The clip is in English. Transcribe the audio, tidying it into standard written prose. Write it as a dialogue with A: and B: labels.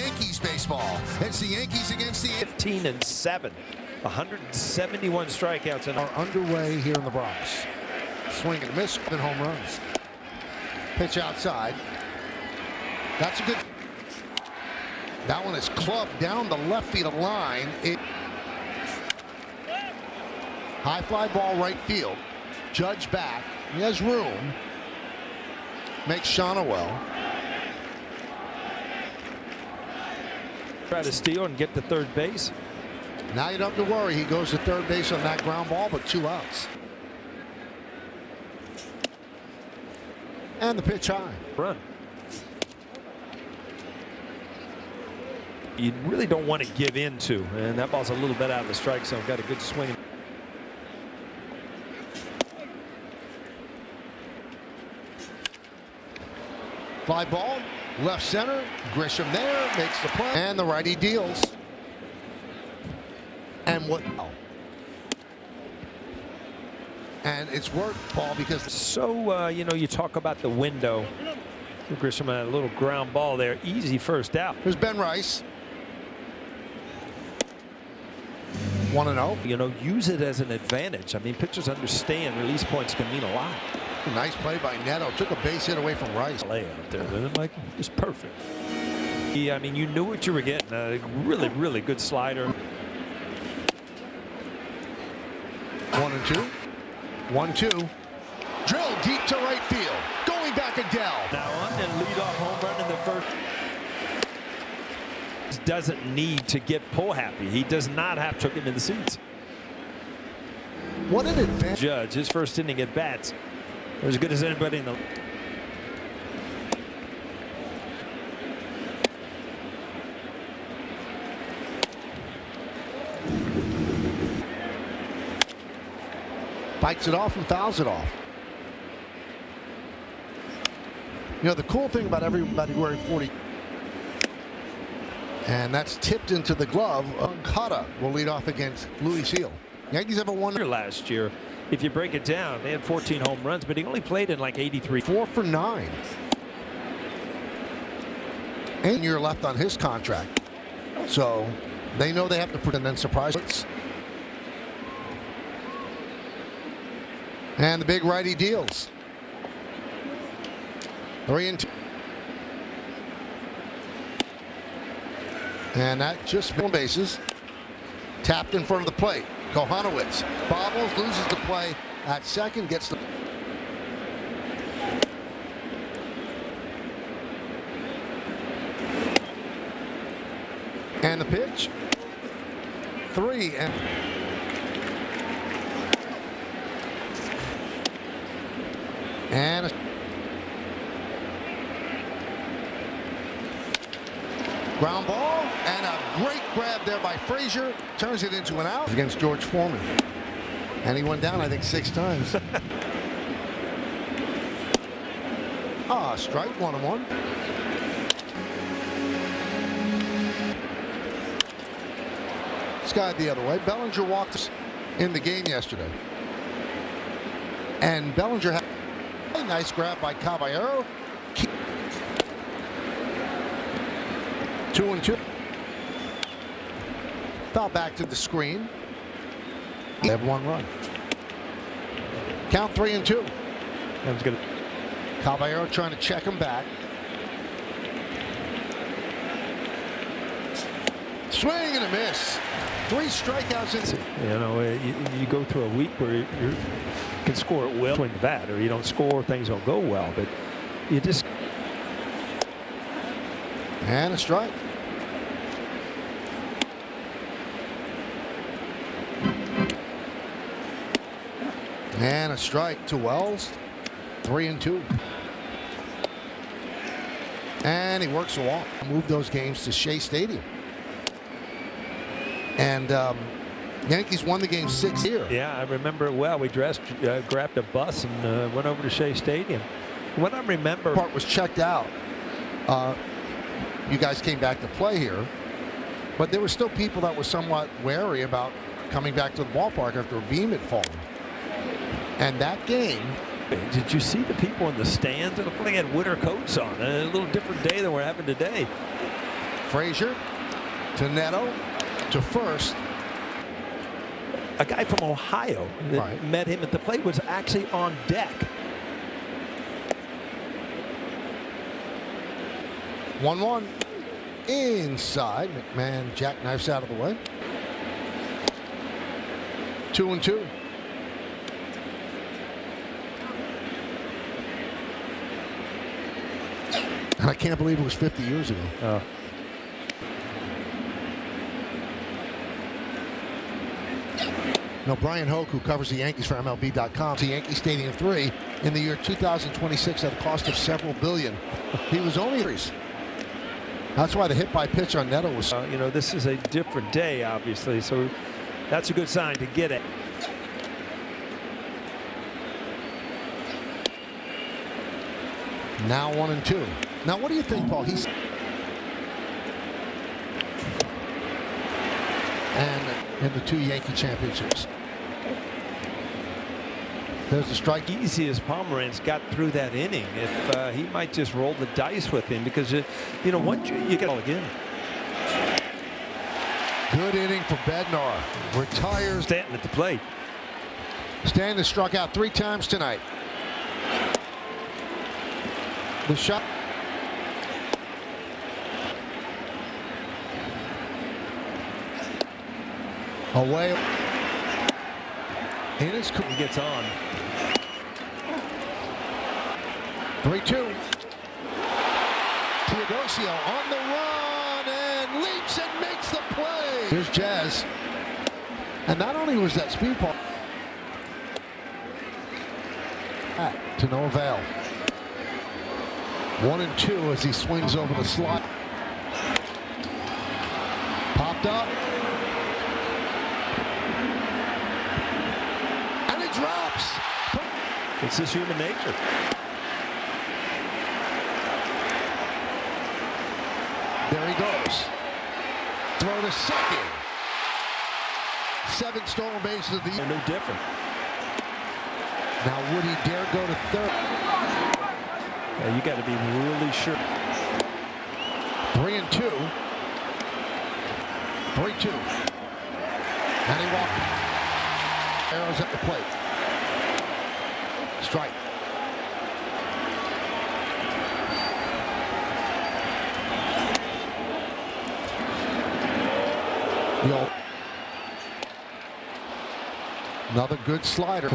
A: Yankees baseball. It's the Yankees against the
B: 15-7, 171 strikeouts and
C: are underway here in the Bronx. Swing and miss and home runs. Pitch outside. That's a good. That one is clubbed down the left field line. High fly ball right field. Judge back. He has room. Makes Shonawell.
B: try to steal and get to third base.
C: Now you don't have to worry. He goes to third base on that ground ball, but 2 outs. And the pitch high.
B: Run. You really don't want to give in to, and that ball's a little bit out of the strike zone. Got a good swing.
C: Fly ball, left center. Grisham there makes the play, and the righty deals. And what? And it's worked, Paul, because
B: so you know, you talk about the window. Grisham had a little ground ball there, easy first out.
C: Here's Ben Rice. 1-0.
B: You know, use it as an advantage. I mean, pitchers understand release points can mean a lot.
C: Nice play by Neto. Took a base hit away from Rice.
B: Play out there, like just perfect. I mean, you knew what you were getting. A really, really good slider.
C: 1-2. 1-2. Drill deep to right field. Going back Adele.
B: Now on and lead off home run in the first. Doesn't need to get pull happy. He does not have to him in the seats.
C: What an advantage.
B: Judge, his first inning at bats, as good as anybody in the.
C: Bites it off and fouls it off. You know, the cool thing about everybody wearing 40. And that's tipped into the glove. Okada will lead off against Louis Seal. Yankees have a one
B: Last year, if you break it down, they had 14 home runs, but he only played in like 83.
C: 4 for 9. And year left on his contract. So they know they have to put in then surprise. And the big righty deals. 3-2. And that just full bases. Tapped in front of the plate. Kohanowitz bobbles, loses the play at second, gets the. And the pitch. 3 and a ground ball, and a great grab there by Frazier. Turns it into an out against George Foreman. And he went down, I think, 6 times. Strike, 1-1. This guy the other way. Bellinger walked in the game yesterday. And Bellinger had a nice grab by Caballero. 2-2. Foul back to the screen. They have 1 run. Count 3-2.
B: That was good.
C: Caballero trying to check him back. Swing and a miss. 3 strikeouts in.
B: You know, you go through a week where you can score at will swing the bat, or you don't score, things don't go well, but you just.
C: And a strike. And a strike to Wells. 3-2. And he works a walk. Move those games to Shea Stadium. And Yankees won the game 6 here.
B: Yeah, I remember it well. We grabbed a bus and went over to Shea Stadium. What I remember.
C: Part was checked out. You guys came back to play here, but there were still people that were somewhat wary about coming back to the ballpark after a beam had fallen. And that game.
B: Did you see the people in the stands? They had winter coats on. A little different day than we're having today.
C: Frazier to Neto to first.
B: A guy from Ohio that
C: Right.
B: met him at the plate was actually on deck.
C: 1-1 inside. McMahon jackknifes out of the way. 2-2. And I can't believe it was 50 years ago. No, Brian Hoke, who covers the Yankees for MLB.com, to Yankee Stadium 3 in the year 2026 at a cost of several billion. He was only. That's why the hit by pitch on Neto was.
B: You know, this is a different day, obviously, so that's a good sign to get it.
C: Now 1-2. Now, what do you think, Paul? And in the 2 Yankee championships. There's the strike.
B: Easy as Pomeranz got through that inning. If he might just roll the dice with him, because you know, once you get all again.
C: Good inning for Bednar. Retires.
B: Stanton at the plate.
C: Stanton has struck out 3 times tonight. The shot. Away. In his.
B: He gets on.
C: 3-2. Teodosio on the run and leaps and makes the play. Here's Jazz. And not only was that speed ball to no avail. 1-2 as he swings over the slot. Popped up. And he drops.
B: It's just human nature.
C: There he goes. Throw to second. 7 stolen bases of the year.
B: They're no different.
C: Now would he dare go to third?
B: Yeah, you got to be really sure.
C: 3-2. 3-2. And he walked. Arrows at the plate. Strike. Another good slider.